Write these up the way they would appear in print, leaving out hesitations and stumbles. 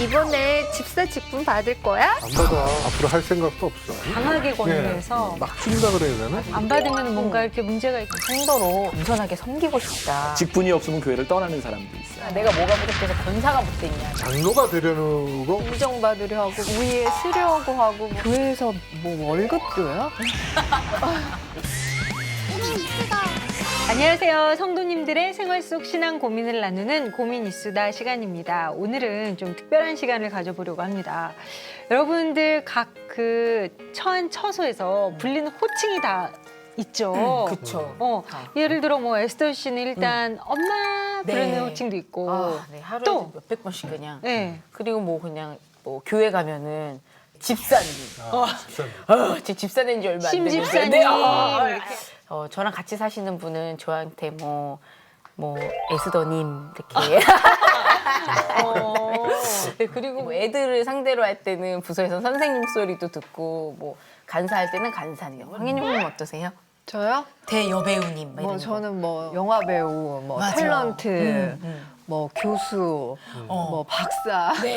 이번에 집사 직분 받을 거야? 안 받아. 앞으로 할 생각도 없어. 강하게 권유해서 막 준다 그래야 되나? 안 받으면 뭔가 이렇게 문제가 있고. 성도로 온전하게 섬기고 싶다. 직분이 없으면 교회를 떠나는 사람도 있어요. 내가 뭐가 부족해서 권사가 못 됐냐. 장로가 되려는 거 인정받으려 하고 위에 쓰려고 하고 교회에서 뭐 월급 줘요? 안녕하세요. 성도님들의 생활 속 신앙 고민을 나누는 고민 이수다 시간입니다. 오늘은 좀 특별한 시간을 가져보려고 합니다. 여러분들 각 그 처한 처소에서 불리는 호칭이 다 있죠. 그쵸. 예를 들어 뭐 에스더 씨는 일단 엄마 부르는 네. 호칭도 있고 네, 하루에 또? 몇백 번씩 그냥. 네. 그리고 뭐 그냥 뭐 교회 가면은 집사님. 집사님. 제 집사된 지 얼마 안 심 됐는데. 집사님 네, 이렇게. 저랑 같이 사시는 분은 저한테 뭐 에스더님 이렇게. 네, 그리고 뭐 애들을 상대로 할 때는 부서에서 선생님 소리도 듣고 뭐 간사할 때는 간사님. 황인용님 어떠세요? 저요? 대여배우님. 막 뭐 이런 거. 저는 뭐 영화 배우, 뭐 맞아. 탤런트, 뭐 교수, 뭐 박사. 네.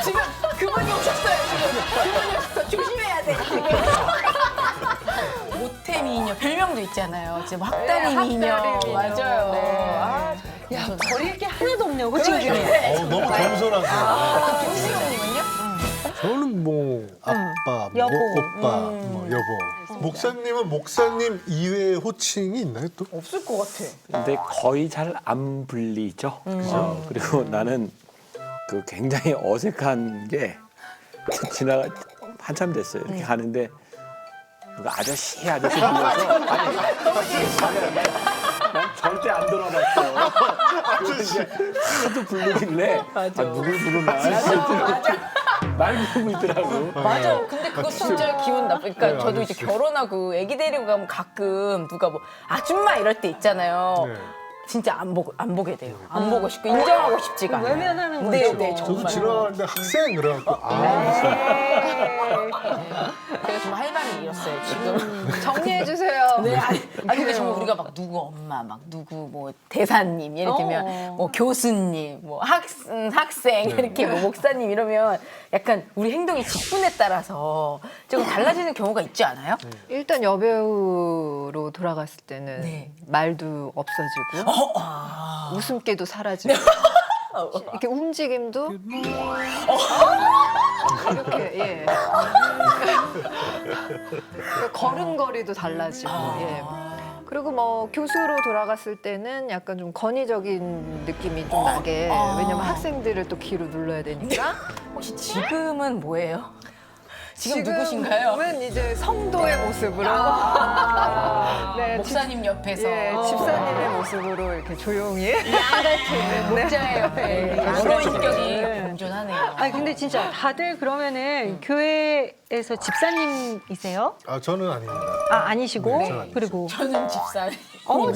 지금 그분이 오셨어요. 지금 그분이 오셨어. 조심해야 돼. 모태 미녀 별명도 있잖아요. 지금 학다리 네, 미녀. 학다리 미녀. 맞아요. 네. 야, 버릴 게 하나도 없네요. 호칭 중에. 너무 겸손하게. 김수영님은요? 저는 뭐 아빠, 여보. 오빠, 뭐 여보. 목사님은 목사님 이외의 호칭이 있나요 또? 없을 것 같아. 근데 거의 잘 안 불리죠. 그리고 나는 그 굉장히 어색한 게 지나가 한참 됐어요. 이렇게 하는데 누가 아저씨 불러서 아니, 난 절대 안 돌아봤어. 아저씨 하도 부르길래 누굴 부르나 말 부르고 있더라고. 맞아. 근데 그거 진짜 기분 나쁘니까 네, 저도 이제 결혼하고 애기 데리고 가면 가끔 누가 뭐 아줌마 이럴 때 있잖아요. 네. 진짜 안 보게 돼요. 안 보고 싶고 인정하고 싶지가 않아요. 외면하는 네, 거죠. 네, 저도 정말. 지나가는데 학생 그래갖고 제가 정말 할 말을 잃었어요 지금. 정리해 주세요. 네, 아니 근데 정말 우리가 막 누구 엄마, 막 누구 뭐 대사님 예를 들면 뭐 교수님, 뭐 학생 이렇게 뭐 목사님 이러면 약간 우리 행동이 직분에 따라서 조금 달라지는 경우가 있지 않아요? 일단 여배우로 돌아갔을 때는 네. 말도 없어지고 웃음기도 사라지고 이렇게 움직임도 이렇게 예 걸음걸이도 달라지고 예. 그리고 뭐 교수로 돌아갔을 때는 약간 좀 권위적인 느낌이 좀 나게 왜냐면 학생들을 또 귀로 눌러야 되니까 혹시 지금은 뭐예요? 지금 누구신가요? 지금은 이제 성도의 모습으로 네, 목사님 옆에서 예, 집사님의 모습으로 이렇게 조용히 양같은 목자의 옆에 여러 인격이 공존하네요. 아니 근데 진짜 다들 그러면은 교회에서 집사님이세요? 아 저는 아닙니다. 아니시고 네, 저는 아니죠. 그리고 저는 집사.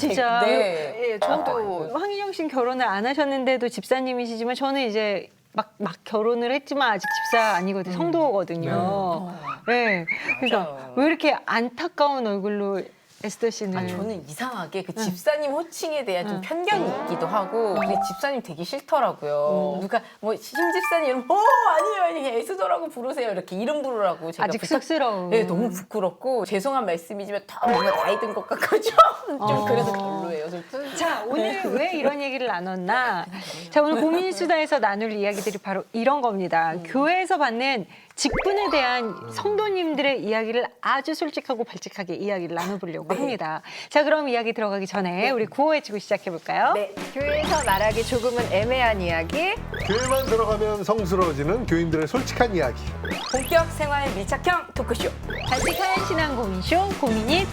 진짜? 네. 예, 저도 황인영 씨는 결혼을 안 하셨는데도 집사님이시지만 저는 이제 막 결혼을 했지만 아직 집사 아니거든요. 성도거든요. 네. 그러니까 맞아요. 왜 이렇게 안타까운 얼굴로 에스더 씨는 저는 이상하게 그 집사님 호칭에 대한 좀 편견이 있기도 하고 근데 집사님 되게 싫더라고요. 누가 뭐 심집사님 이러면 아니에요 그냥 에스더라고 부르세요 이렇게 이름 부르라고 제가 아직 쑥스러운. 네, 너무 부끄럽고 죄송한 말씀이지만 더 뭔가 나이 든 것 같고 좀 그래서 별로예요. 솔직히. 자, 오늘 왜 이런 얘기를 나눴나? 자, 오늘 고민수다에서 나눌 이야기들이 바로 이런 겁니다. 교회에서 받는 직분에 대한 성도님들의 이야기를 아주 솔직하고 발칙하게 이야기를 나눠보려고 합니다. 자, 그럼 이야기 들어가기 전에 우리 구호 외치고 시작해볼까요? 네. 교회에서 말하기 조금은 애매한 이야기 교회만 들어가면 성스러워지는 교인들의 솔직한 이야기. 본격 생활 밀착형 토크쇼. 발칙한 신앙 고민쇼 고민이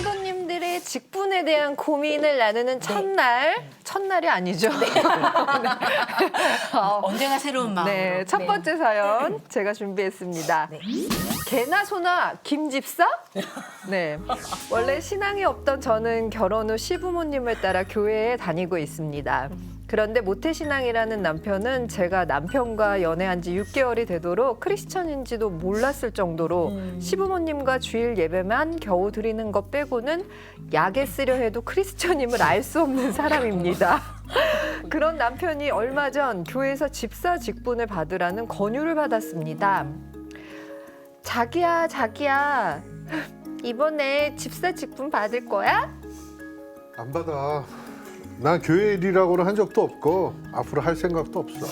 성도님들의 직분에 대한 고민을 나누는 첫날이 아니죠. 언제나 새로운 마음으로. 네, 첫 번째 사연 제가 준비했습니다. 개나 소나 김집사? 네. 원래 신앙이 없던 저는 결혼 후 시부모님을 따라 교회에 다니고 있습니다. 그런데 모태신앙이라는 남편은 제가 남편과 연애한 지 6개월이 되도록 크리스천인지도 몰랐을 정도로 시부모님과 주일 예배만 겨우 드리는 것 빼고는 약에 쓰려 해도 크리스천임을 알 수 없는 사람입니다. 그런 남편이 얼마 전 교회에서 집사 직분을 받으라는 권유를 받았습니다. 자기야, 이번에 집사 직분 받을 거야? 안 받아. 난 교회 일이라고는 한 적도 없고 앞으로 할 생각도 없어.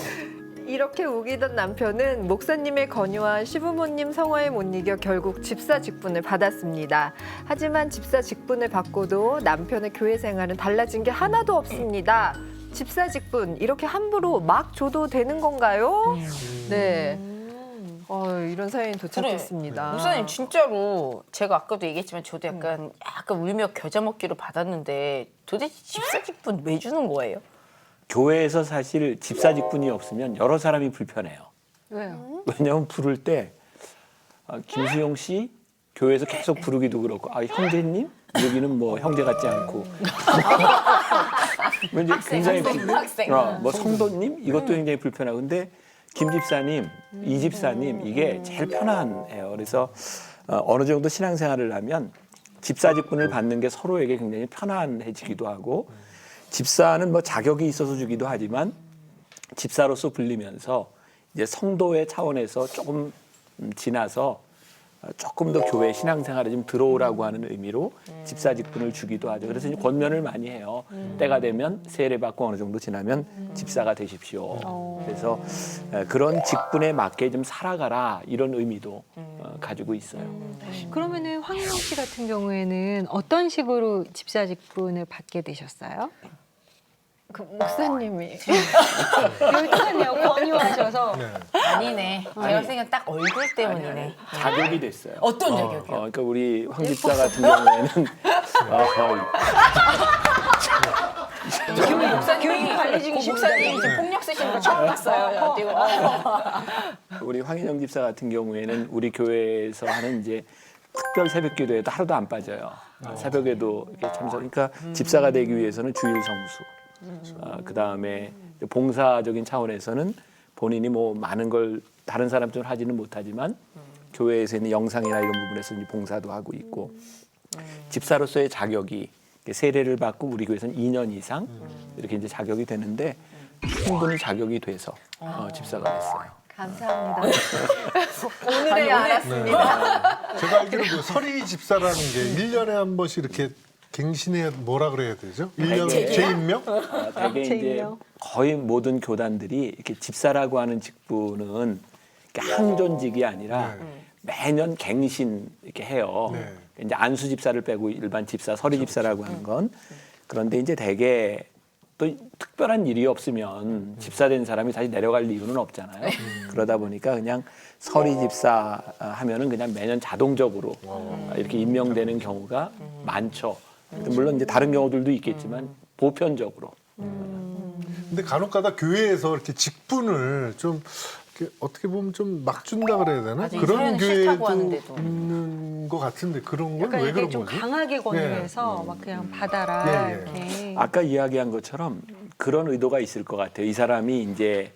이렇게 우기던 남편은 목사님의 권유와 시부모님 성화에 못 이겨 결국 집사 직분을 받았습니다. 하지만 집사 직분을 받고도 남편의 교회 생활은 달라진 게 하나도 없습니다. 집사 직분 이렇게 함부로 막 줘도 되는 건가요? 네. 이런 사연이 도착했습니다. 목사님 진짜로 제가 아까도 얘기했지만 저도 약간 울며 겨자 먹기로 받았는데 도대체 집사 직분 왜 주는 거예요? 교회에서 사실 집사 직분이 없으면 여러 사람이 불편해요. 왜요? 왜냐하면 부를 때 김수용 씨 교회에서 계속 부르기도 그렇고 형제님 여기는 뭐 형제 같지 않고 왠지 굉장히 학생. 뭐 성도님 이것도 굉장히 불편하고 근데 김 집사님, 이 집사님 이게 제일 편안해요. 그래서 어느 정도 신앙생활을 하면 집사 직분을 받는 게 서로에게 굉장히 편안해지기도 하고 집사는 뭐 자격이 있어서 주기도 하지만 집사로서 불리면서 이제 성도의 차원에서 조금 지나서 조금 더 교회 신앙생활에 좀 들어오라고 하는 의미로 집사 직분을 주기도 하죠. 그래서 이제 권면을 많이 해요. 때가 되면 세례 받고 어느 정도 지나면 집사가 되십시오. 그래서 그런 직분에 맞게 좀 살아가라 이런 의미도 가지고 있어요. 그러면은 황인영 씨 같은 경우에는 어떤 식으로 집사 직분을 받게 되셨어요? 그 목사님이 여기 똑같네요. 권유하셔서. 아니네. 제가 생각엔 딱 얼굴 때문이네. 자격이 됐어요. 어떤 자격이요? 그러니까 우리 황 집사 같은 경우에는 교육 관리 중이신 목사님 지금 폭력 쓰시는 거 처음 봤어요. 우리 황인영 집사 같은 경우에는 우리 교회에서 하는 이제 특별 새벽 기도에도 하루도 안 빠져요. 새벽에도 이렇게 참석. 그러니까 집사가 되기 위해서는 주일 성수. 그다음에 봉사적인 차원에서는 본인이 뭐 많은 걸 다른 사람처럼 하지는 못하지만 교회에서 있는 영상이나 이런 부분에서 이제 봉사도 하고 있고 집사로서의 자격이 세례를 받고 우리 교회에서는 2년 이상 이렇게 이제 자격이 되는데 충분히 자격이 돼서 집사가 됐어요. 감사합니다. 오늘에 알았습니다. 제가 알기로 그 서리 집사라는 게 1년에 한 번씩 이렇게 갱신해야 뭐라 그래야 되죠? 1년 재임명? 되게 이제 재임명. 거의 모든 교단들이 이렇게 집사라고 하는 직분은 이렇게 항존직이 아니라 매년 갱신 이렇게 해요. 네. 이제 안수 집사를 빼고 일반 집사, 서리 집사라고 하는 건 그런데 이제 되게 또 특별한 일이 없으면 집사된 사람이 다시 내려갈 이유는 없잖아요. 그러다 보니까 그냥 서리 집사 하면은 그냥 매년 자동적으로 이렇게 임명되는 경우가 많죠. 물론 이제 다른 경우들도 있겠지만 보편적으로. 근데 간혹가다 교회에서 이렇게 직분을 좀 이렇게 어떻게 보면 좀 막 준다 그래야 되나? 맞아, 그런 이사연은 싫다고 교회도 하는데도. 있는 것 같은데 그런 건 약간 왜 이게 그런 좀 거지? 강하게 권유해서 막 그냥 받아라 예, 예. 이렇게. 아까 이야기한 것처럼 그런 의도가 있을 것 같아요. 이 사람이 이제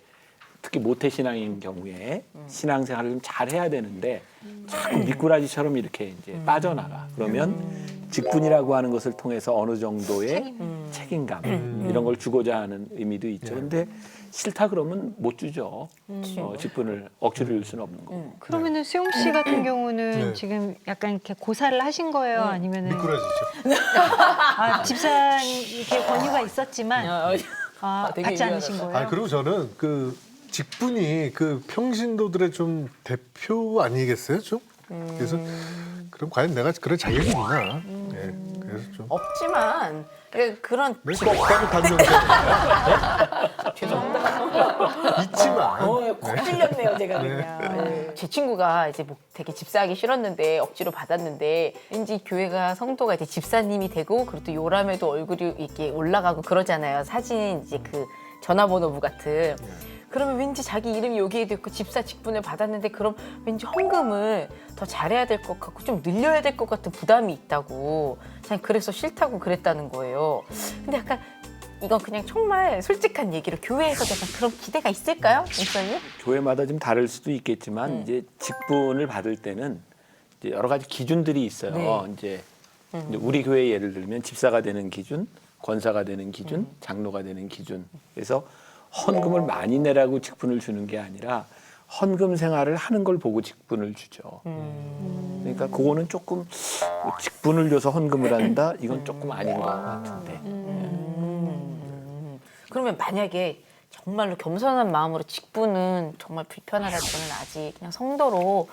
특히 모태 신앙인 경우에 신앙생활을 좀 잘해야 되는데 자꾸 미꾸라지처럼 이렇게 이제 빠져나가. 그러면 직분이라고 하는 것을 통해서 어느 정도의 책임감 이런 걸 주고자 하는 의미도 있죠. 근데 싫다 그러면 못 주죠. 직분을 억지로 줄 수는 없는 거고. 그러면은 수용 씨 같은 경우는 네. 지금 약간 이렇게 고사를 하신 거예요? 아니면은 미꾸라지죠. 집사 이렇게 권유가 있었지만 되게 받지 유연하다. 않으신 거예요? 아 그리고 저는 그 직분이 그 평신도들의 좀 대표 아니겠어요, 좀? 그래서 그럼 과연 내가 그런 자격이 있나? 예, 그래서 좀 없지만 그런 없다고 단정돼 죄송합니다. 있지만 콕 찔렸네요, 제가 그냥. 제 친구가 이제 뭐 되게 집사하기 싫었는데 억지로 받았는데 왠지 교회가 성도가 이제 집사님이 되고 그리고 또 요람에도 얼굴이 이렇게 올라가고 그러잖아요. 사진 이제 그 전화번호부 같은. 그러면 왠지 자기 이름이 여기에 있고 집사 직분을 받았는데 그럼 왠지 헌금을 더 잘해야 될 것 같고 좀 늘려야 될 것 같은 부담이 있다고. 그냥 그래서 싫다고 그랬다는 거예요. 근데 약간 이건 그냥 정말 솔직한 얘기로 교회에서도 약간 그런 기대가 있을까요, 목사님? 교회마다 좀 다를 수도 있겠지만 이제 직분을 받을 때는 이제 여러 가지 기준들이 있어요. 네. 이제 우리 교회 예를 들면 집사가 되는 기준, 권사가 되는 기준, 장로가 되는 기준. 그래서 헌금을 많이 내라고 직분을 주는 게 아니라 헌금 생활을 하는 걸 보고 직분을 주죠. 그러니까 그거는 조금 직분을 줘서 헌금을 한다. 이건 조금 아닌 것 같은데. 그러면 만약에 정말로 겸손한 마음으로 직분은 정말 불편하다 저는 아직 그냥 성도로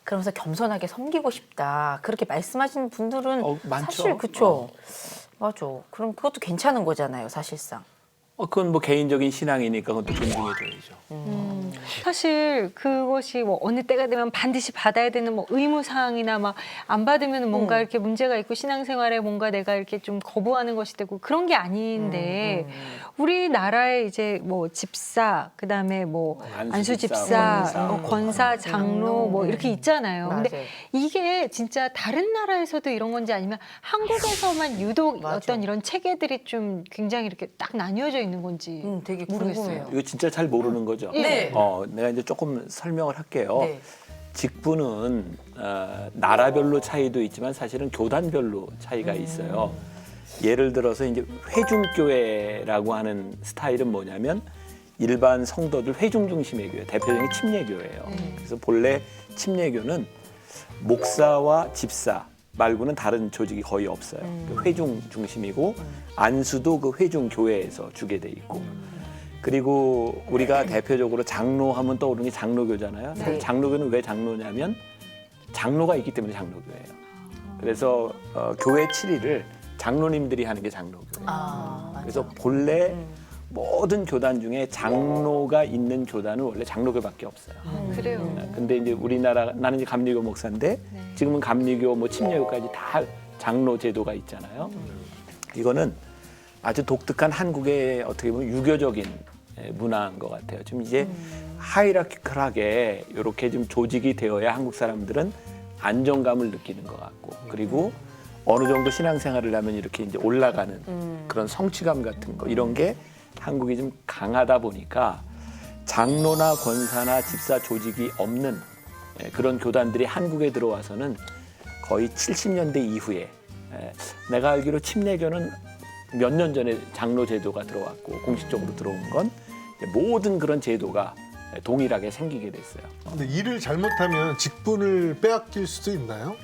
그러면서 겸손하게 섬기고 싶다 그렇게 말씀하시는 분들은 많죠. 사실 그쵸 맞아 그럼 그것도 괜찮은 거잖아요 사실상 그건 뭐 개인적인 신앙이니까 그것도 존중해줘야죠. 사실 그것이 뭐 어느 때가 되면 반드시 받아야 되는 뭐 의무사항이나 막 안 받으면 뭔가 이렇게 문제가 있고 신앙생활에 뭔가 내가 이렇게 좀 거부하는 것이 되고 그런 게 아닌데 우리나라에 이제 뭐 집사 그다음에 뭐 안수 집사, 권사, 장로 뭐 이렇게 있잖아요. 근데 맞아요. 이게 진짜 다른 나라에서도 이런 건지 아니면 한국에서만 유독 맞아. 어떤 이런 체계들이 좀 굉장히 이렇게 딱 나뉘어져 있는 건지 되게 모르겠어요. 궁금해요. 이거 진짜 잘 모르는 거죠. 네. 내가 이제 조금 설명을 할게요. 네. 직분은 나라별로 차이도 있지만 사실은 교단별로 차이가 있어요. 예를 들어서 이제 회중교회라고 하는 스타일은 뭐냐면 일반 성도들 회중 중심의 교회, 대표적인 침례교회예요. 그래서 본래 침례교는 목사와 집사 말고는 다른 조직이 거의 없어요. 그 회중 중심이고 안수도 그 회중 교회에서 주게 돼 있고. 그리고 우리가 대표적으로 장로하면 떠오르는 게 장로교잖아요. 사실 네. 장로교는 왜 장로냐면 장로가 있기 때문에 장로교예요. 그래서 교회 7일을 장로님들이 하는 게 장로교예요. 맞아. 그래서 본래 모든 교단 중에 장로가 있는 교단은 원래 장로교밖에 없어요. 그래요. 근데 이제 우리나라 나는 이제 감리교 목사인데 지금은 감리교 뭐 침례교까지 다 장로 제도가 있잖아요. 이거는 아주 독특한 한국의 어떻게 보면 유교적인 문화인 것 같아요. 좀 이제 하이라키컬하게 이렇게 좀 조직이 되어야 한국 사람들은 안정감을 느끼는 것 같고 그리고 어느 정도 신앙생활을 하면 이렇게 이제 올라가는 그런 성취감 같은 거 이런 게 한국이 좀 강하다 보니까 장로나 권사나 집사 조직이 없는 그런 교단들이 한국에 들어와서는 거의 70년대 이후에 내가 알기로 침례교는 몇 년 전에 장로 제도가 들어왔고 공식적으로 들어온 건 모든 그런 제도가 동일하게 생기게 됐어요. 근데 일을 잘못하면 직분을 빼앗길 수도 있나요?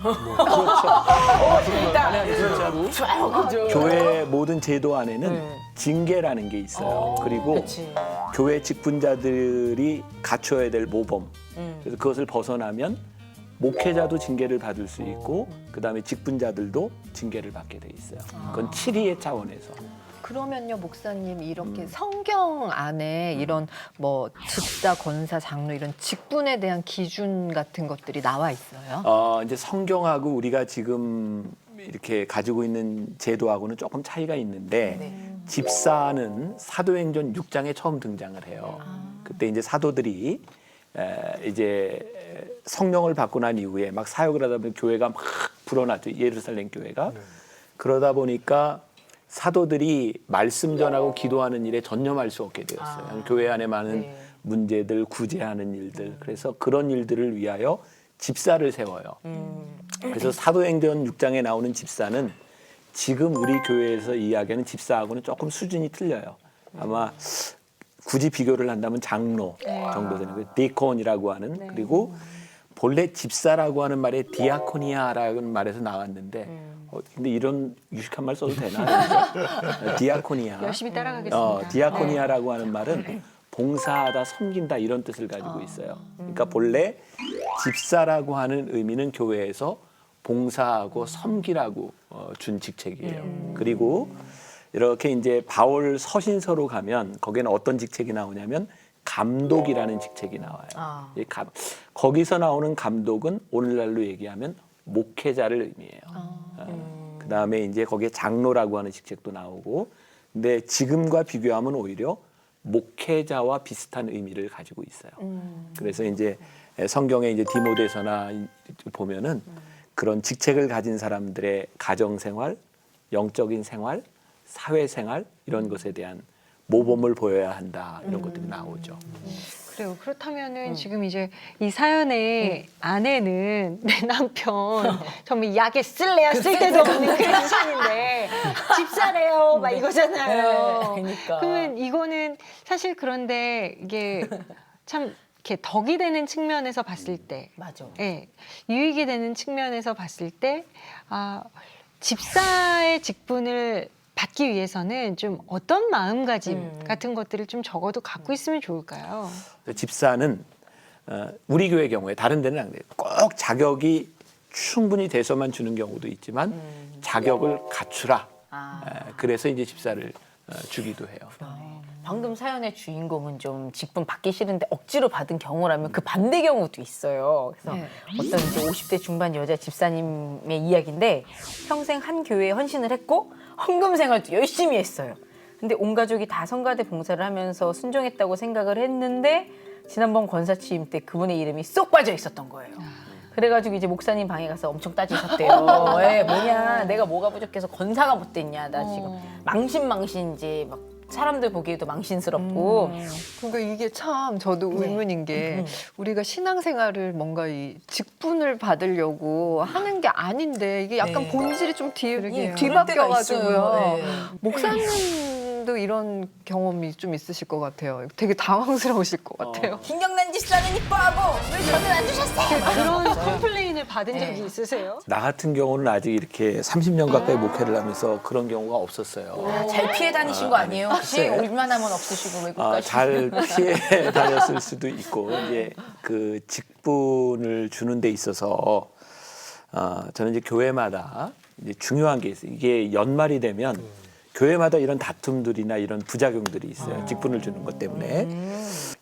좋아요, 그죠? 교회 모든 제도 안에는 징계라는 게 있어요. 그리고 그치. 교회 직분자들이 갖춰야 될 모범. 그래서 그것을 벗어나면 목회자도 징계를 받을 수 있고 그다음에 직분자들도 징계를 받게 돼 있어요. 그건 7위의 차원에서. 그러면요, 목사님 이렇게 성경 안에 이런 뭐 집사, 권사, 장로 이런 직분에 대한 기준 같은 것들이 나와 있어요? 이제 성경하고 우리가 지금 이렇게 가지고 있는 제도하고는 조금 차이가 있는데 집사는 사도행전 6장에 처음 등장을 해요. 그때 이제 사도들이 이제 성령을 받고 난 이후에 막 사역을 하다 보면 교회가 막 불어났죠. 예루살렘 교회가. 그러다 보니까 사도들이 말씀 전하고 기도하는 일에 전념할 수 없게 되었어요. 교회 안에 많은 문제들, 구제하는 일들. 그래서 그런 일들을 위하여 집사를 세워요. 그래서 사도행전 6장에 나오는 집사는 지금 우리 교회에서 이야기하는 집사하고는 조금 수준이 틀려요. 아마 굳이 비교를 한다면 장로 정도 되는 거예요. 디콘이라고 하는. 그리고 본래 집사라고 하는 말에 디아코니아라는 말에서 나왔는데 근데 이런 유식한 말 써도 되나? 디아코니아. 열심히 따라가겠습니다. 디아코니아라고 하는 말은 봉사하다, 섬긴다 이런 뜻을 가지고 있어요. 그러니까 본래 집사라고 하는 의미는 교회에서 봉사하고 섬기라고 준 직책이에요. 그리고 이렇게 이제 바울 서신서로 가면 거기는 어떤 직책이 나오냐면 감독이라는 직책이 나와요. 거기서 나오는 감독은 오늘날로 얘기하면 목회자를 의미해요. 그다음에 이제 거기에 장로라고 하는 직책도 나오고 근데 지금과 비교하면 오히려 목회자와 비슷한 의미를 가지고 있어요. 그래서 이제 성경에 이제 디모데서나 보면은 그런 직책을 가진 사람들의 가정 생활, 영적인 생활, 사회생활 이런 것에 대한 모범을 보여야 한다 이런 것들이 나오죠. 그래요. 그렇다면은 지금 이제 이 사연의 아내는 내 남편 정말 약에 쓸래야 쓸 데도 없는 크리스천인데 집사래요 막 이거잖아요. 네, 그러니까. 그러면 이거는 사실 그런데 이게 참 이렇게 덕이 되는 측면에서 봤을 때, 맞아. 예, 유익이 되는 측면에서 봤을 때, 집사의 직분을 받기 위해서는 좀 어떤 마음가짐 같은 것들을 좀 적어도 갖고 있으면 좋을까요? 집사는 우리 교회 경우에 다른 데는 안 돼요. 꼭 자격이 충분히 돼서만 주는 경우도 있지만 자격을 갖추라. 그래서 이제 집사를 주기도 해요. 방금 사연의 주인공은 좀 직분 받기 싫은데 억지로 받은 경우라면 그 반대 경우도 있어요. 그래서 어떤 이제 50대 중반 여자 집사님의 이야기인데 평생 한 교회에 헌신을 했고 헌금 생활도 열심히 했어요. 근데 온 가족이 다 성가대 봉사를 하면서 순종했다고 생각을 했는데 지난번 권사 취임 때 그분의 이름이 쏙 빠져 있었던 거예요. 그래가지고 이제 목사님 방에 가서 엄청 따지셨대요. 왜 뭐냐, 내가 뭐가 부족해서 권사가 못 됐냐, 나 지금 망신 이제 막 사람들 보기에도 망신스럽고. 그러니까 이게 참 저도 의문인 게 우리가 신앙생활을 뭔가 이 직분을 받으려고 하는 게 아닌데 이게 약간 네. 본질이 좀 그럴 뒤바뀌어가지고요. 때가 있어요. 네. 목사님도 이런 경험이 좀 있으실 것 같아요. 되게 당황스러우실 것 같아요. 김경란 집사는 이뻐하고 왜 저는 안 주셨어요? 그런 컴플레인을 받은 적이 있으세요? 나 같은 경우는 아직 이렇게 30년 가까이 목회를 하면서 그런 경우가 없었어요. 잘 피해 다니신 거 아니에요? 혹시 글쎄. 얼마나면 없으시고 외국 가시고. 잘 피해 다녔을 수도 있고 이제 그 직분을 주는 데 있어서 저는 이제 교회마다 이제 중요한 게 있어요. 이게 연말이 되면 교회마다 이런 다툼들이나 이런 부작용들이 있어요. 직분을 주는 것 때문에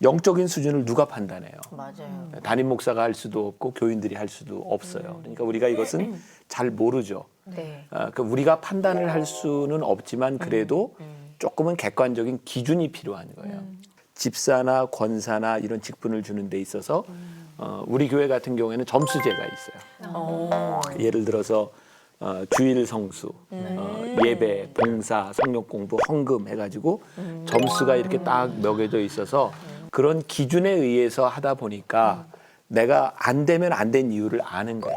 영적인 수준을 누가 판단해요? 맞아요. 담임 목사가 할 수도 없고 교인들이 할 수도 없어요. 그러니까 우리가 이것은 잘 모르죠. 네. 그러니까 우리가 판단을 할 수는 없지만 그래도 조금은 객관적인 기준이 필요한 거예요. 집사나 권사나 이런 직분을 주는 데 있어서 우리 교회 같은 경우에는 점수제가 있어요. 예를 들어서 주일 성수, 예배, 봉사, 성령 공부, 헌금 해가지고 점수가 이렇게 딱 매겨져 있어서 그런 기준에 의해서 하다 보니까 내가 안 되면 안 된 이유를 아는 거죠.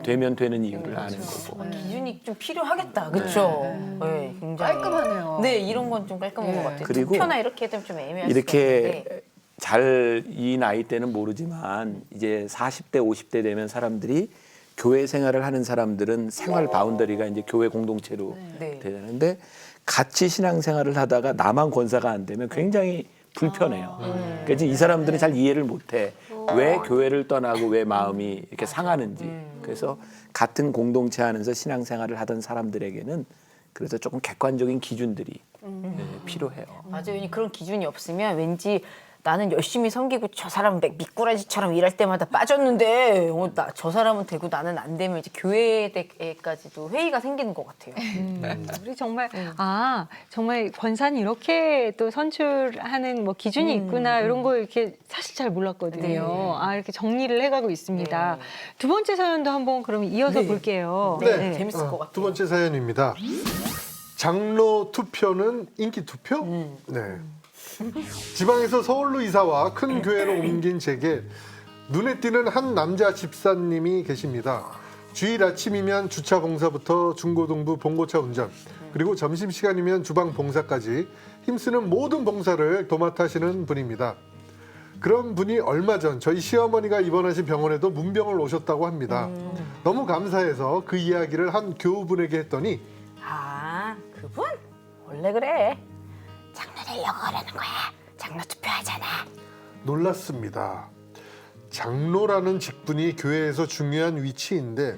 되면 되는 이유를 아는 거고. 기준이 좀 필요하겠다, 그렇죠? 네, 굉장히 깔끔하네요. 네, 이런 건 좀 깔끔한 것 같아요. 그리고 투표나 이렇게 되면 좀 애매할 수가 이렇게 있는데. 잘 이 나이 때는 모르지만 이제 40대, 50대 되면 사람들이 교회 생활을 하는 사람들은 생활 바운더리가 이제 교회 공동체로 네. 되는데 같이 신앙생활을 하다가 나만 권사가 안 되면 굉장히 불편해요. 그러니까 이제 이 사람들은 잘 이해를 못해. 왜 교회를 떠나고 왜 마음이 이렇게 상하는지. 그래서 같은 공동체 안에서 신앙생활을 하던 사람들에게는 그래서 조금 객관적인 기준들이 필요해요. 맞아요. 그런 기준이 없으면 왠지 나는 열심히 섬기고 저 사람은 미꾸라지처럼 일할 때마다 빠졌는데 저 사람은 되고 나는 안 되면 이제 교회에까지도 회의가 생기는 것 같아요. 우리 정말 정말 권사는 이렇게 또 선출하는 뭐 기준이 있구나 이런 거 이렇게 사실 잘 몰랐거든요. 네. 이렇게 정리를 해가고 있습니다. 네. 두 번째 사연도 한번 그럼 이어서 네. 볼게요. 네. 재밌을 것 같아요. 두 번째 사연입니다. 장로 투표는 인기 투표? 네. 지방에서 서울로 이사와 큰 교회로 옮긴 제게 눈에 띄는 한 남자 집사님이 계십니다. 주일 아침이면 주차 봉사부터 중고등부 봉고차 운전, 그리고 점심시간이면 주방 봉사까지 힘쓰는 모든 봉사를 도맡아시는 분입니다. 그런 분이 얼마 전 저희 시어머니가 입원하신 병원에도 문병을 오셨다고 합니다. 너무 감사해서 그 이야기를 한 교우분에게 했더니 그분? 원래 그래. 장로 되려고 그러는 거야. 장로 투표하잖아. 놀랐습니다. 장로라는 직분이 교회에서 중요한 위치인데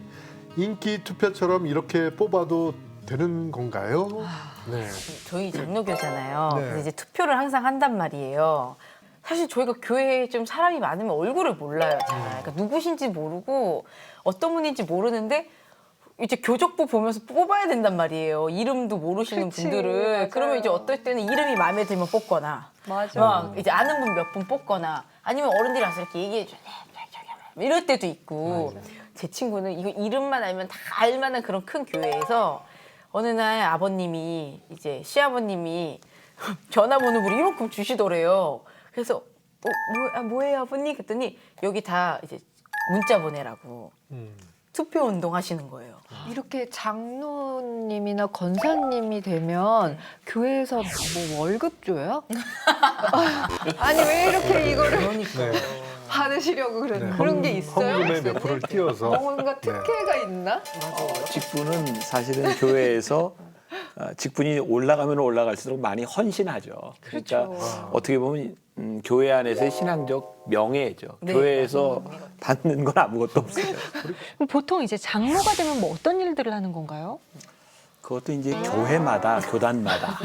인기 투표처럼 이렇게 뽑아도 되는 건가요? 네. 저희 장로교잖아요. 네. 그래서 이제 투표를 항상 한단 말이에요. 사실 저희가 교회에 좀 사람이 많으면 얼굴을 몰라요. 잘. 그러니까 누구신지 모르고 어떤 분인지 모르는데 이제 교적부 보면서 뽑아야 된단 말이에요. 이름도 모르시는 그치, 분들을. 맞아요. 그러면 이제 어떨 때는 이름이 마음에 들면 뽑거나 맞아. 막 이제 아는 분 몇 분 뽑거나 아니면 어른들이 와서 이렇게 얘기해 줘. 이럴 때도 있고. 제 친구는 이거 이름만 알면 다 알만한 그런 큰 교회에서 어느 날 아버님이 이제 시아버님이 전화번호를 이만큼 주시더래요. 그래서 뭐예요 아버님? 그랬더니 여기 다 이제 문자 보내라고 투표 운동 하시는 거예요. 이렇게 장로님이나 권사님이 되면 교회에서 뭐 월급 줘요? 아니 왜 이렇게 이거를 네. 받으시려고 네. 그런 게 있어요? 헌금의 몇 목사님? 프로를 띄워서 뭔가 특혜가 있나? 직분은 사실은 교회에서 직분이 올라가면 올라갈수록 많이 헌신하죠. 그러니까 어떻게 보면 교회 안에서의 신앙적 명예죠. 네, 교회에서 받는 건 아무것도 없어요. 그럼 보통 이제 장로가 되면 뭐 어떤 일들을 하는 건가요? 그것도 이제 교회마다 교단마다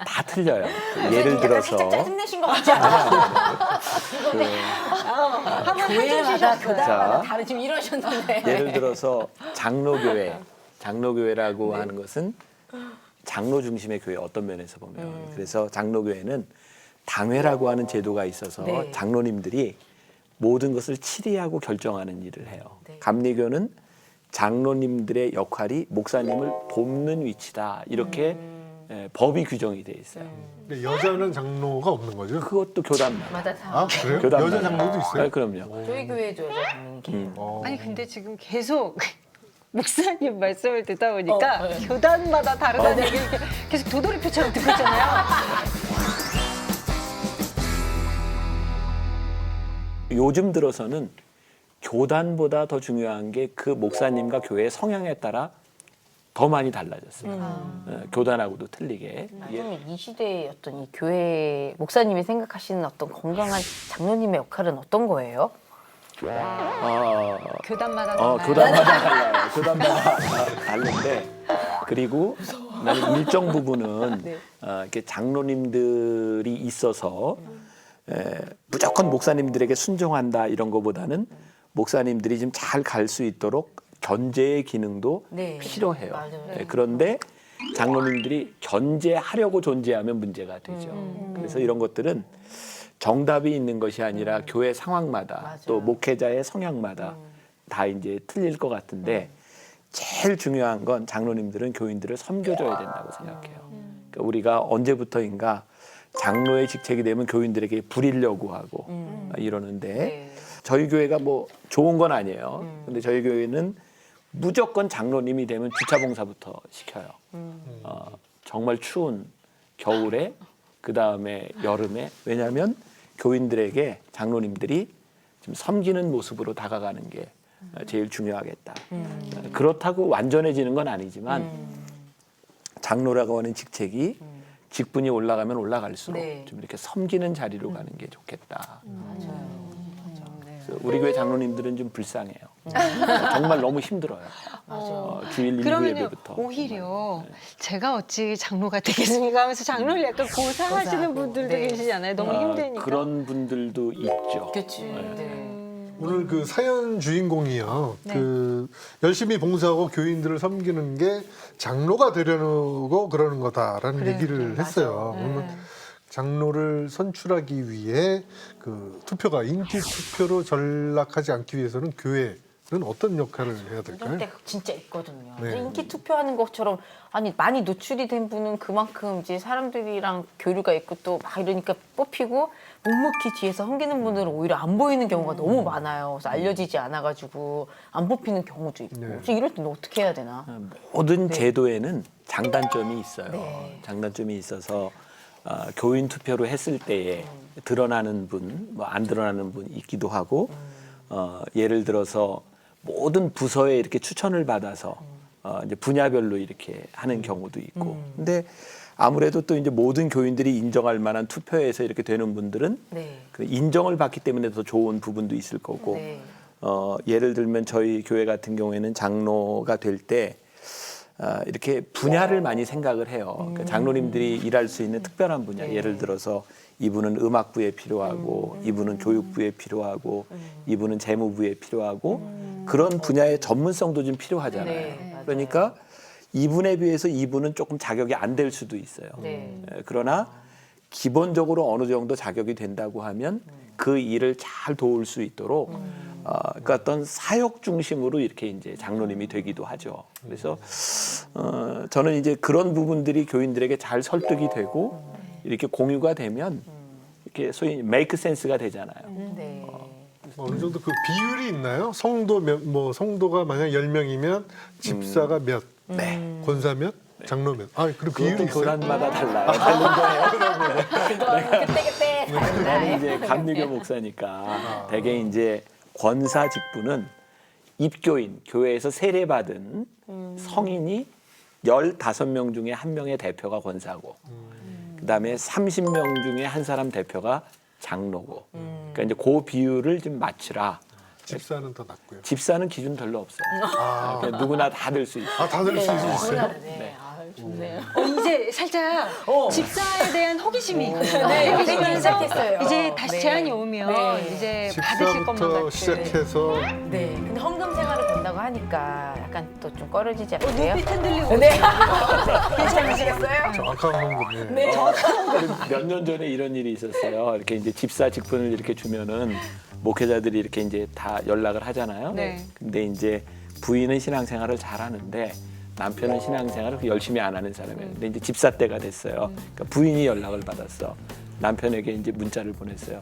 다 틀려요. 예를 들어서 살짝 짜증내신 것 같지 않아요? 교회마다 자. 교단마다 다른 지금 이러셨는데. 예를 들어서 장로교회라고 하는 것은 장로 중심의 교회 어떤 면에서 보면 그래서 장로교회는 당회라고 하는 제도가 있어서 네. 장로님들이 모든 것을 치리하고 결정하는 일을 해요. 네. 감리교는 장로님들의 역할이 목사님을 돕는 위치다 이렇게 법이 규정이 돼 있어요. 근데 여자는 장로가 없는 거죠? 그것도 교단마다. 마다 다. 아 그래요? 교단마다. 여자 장로도 있어요? 네, 그럼요. 저희 교회도 여자 장로님 계세요. 어. 아니 근데 지금 계속 목사님 말씀을 듣다 보니까 네. 교단마다 다르다는 얘기를 계속 도돌이표처럼 듣고 있잖아요. 요즘 들어서는 교단보다 더 중요한 게 그 목사님과 교회의 성향에 따라 더 많이 달라졌어요. 교단하고도 틀리게. 그러면 이 시대의 어떤 이 교회 목사님이 생각하시는 어떤 건강한 장로님의 역할은 어떤 거예요? 교단마다 달라요. 교단마다 달라요. 교단마다 다른데 그리고 나는 일정 부분은 이렇게 장로님들이 있어서 무조건 목사님들에게 순종한다 이런 거보다는 목사님들이 좀 잘 갈 수 있도록 견제의 기능도 네. 필요해요. 맞아요. 그런데 장로님들이 견제하려고 존재하면 문제가 되죠. 그래서 이런 것들은 정답이 있는 것이 아니라 교회 상황마다 맞아요. 또 목회자의 성향마다 다 이제 틀릴 것 같은데 제일 중요한 건 장로님들은 교인들을 섬겨줘야 된다고 생각해요. 그러니까 우리가 언제부터인가 장로의 직책이 되면 교인들에게 부리려고 하고 이러는데 네. 저희 교회가 뭐 좋은 건 아니에요. 근데 저희 교회는 무조건 장로님이 되면 주차 봉사부터 시켜요. 정말 추운 겨울에 그 다음에 여름에 왜냐하면 교인들에게 장로님들이 좀 섬기는 모습으로 다가가는 게 제일 중요하겠다. 그렇다고 완전해지는 건 아니지만 장로라고 하는 직책이 직분이 올라가면 올라갈수록 네. 좀 이렇게 섬기는 자리로 가는 게 좋겠다. 그래서 우리 교회 장로님들은 좀 불쌍해요. 정말 너무 힘들어요. 주일 1, 그러면요 2예배부터. 오히려 제가 어찌 장로가 되겠습니까 하면서 장로를 약간 고사하시는 고사하고, 분들도 네. 계시잖아요. 너무 힘드니까. 그런 분들도 있죠. 그렇지. 오늘 그 사연 주인공이요. 네. 그 열심히 봉사하고 교인들을 섬기는 게 장로가 되려고 그러는 거다라는 얘기를 했어요. 그러면 장로를 선출하기 위해 그 투표가 인기 투표로 전락하지 않기 위해서는 교회는 어떤 역할을 해야 이런 될까요? 때 진짜 있거든요. 네. 인기 투표하는 것처럼 아니 많이 노출이 된 분은 그만큼 이제 사람들이랑 교류가 있고 또 막 이러니까 뽑히고 묵묵히 뒤에서 섬기는 분들은 오히려 안 보이는 경우가 너무 많아요. 그래서 알려지지 않아가지고 안 뽑히는 경우도 있고. 네. 그래서 이럴 때는 어떻게 해야 되나? 모든 제도에는 장단점이 있어요. 네. 장단점이 있어서 교인 투표로 했을 때에 드러나는 분, 뭐 안 드러나는 분 있기도 하고 예를 들어서 모든 부서에 이렇게 추천을 받아서 이제 분야별로 이렇게 하는 경우도 있고. 근데 아무래도 또 이제 모든 교인들이 인정할 만한 투표에서 이렇게 되는 분들은 네. 그 인정을 받기 때문에 더 좋은 부분도 있을 거고. 네. 예를 들면 저희 교회 같은 경우에는 장로가 될 때 이렇게 분야를 많이 생각을 해요. 그러니까 장로님들이 일할 수 있는 특별한 분야. 예를 들어서 이분은 음악부에 필요하고 이분은 교육부에 필요하고 이분은 재무부에 필요하고 그런 분야의 전문성도 좀 필요하잖아요. 네, 맞아요. 그러니까 이분에 비해서 이분은 조금 자격이 안 될 수도 있어요. 네. 그러나 기본적으로 어느 정도 자격이 된다고 하면 그 일을 잘 도울 수 있도록 그러니까 어떤 사역 중심으로 이렇게 이제 장로님이 되기도 하죠. 그래서 저는 이제 그런 부분들이 교인들에게 잘 설득이 되고 이렇게 공유가 되면 이렇게 소위 make sense가 되잖아요. 네. 어느 정도 그 비율이 있나요? 성도가 만약 10명이면 집사가 몇, 권사 몇, 장로 몇. 아, 그리고 비율이 그것도 있어요. 교단마다 달라요. 다른 거예요. 그때 나는 이제 감리교 목사니까 대개 이제 권사 직분은 입교인, 교회에서 세례받은 성인이 15명 중에 한 명의 대표가 권사고 그다음에 30명 중에 한 사람 대표가 장로고 그러니까 이제 그 비율을 좀 맞추라. 집사는 더 낫고요. 집사는 기준 별로 없어요. 그냥 누구나 다 될 수 있어요. 아, 다들 쓸 수 있어요? 네. 좋네요. 이제 살짝 집사에 대한 호기심이 네, 호기심이 시작했어요. 이제 다시 네. 제안이 오면 네. 이제 받으실 것만 집사부터 같은. 시작해서 네. 근데 헌금 생활을 본다고 하니까 약간 또 좀 꺼려지지 않으세요? 눈빛 흔들리고 네. 괜찮으시겠어요? 정확한 헌금. 네. 몇 년 전에 이런 일이 있었어요. 이렇게 이제 집사 직분을 이렇게 주면은 목회자들이 이렇게 이제 다 연락을 하잖아요. 네. 근데 이제 부인은 신앙생활을 잘 하는데 남편은 신앙생활을 열심히 안 하는 사람이에요. 근데 이제 집사 때가 됐어요. 그러니까 부인이 연락을 받았어. 남편에게 이제 문자를 보냈어요.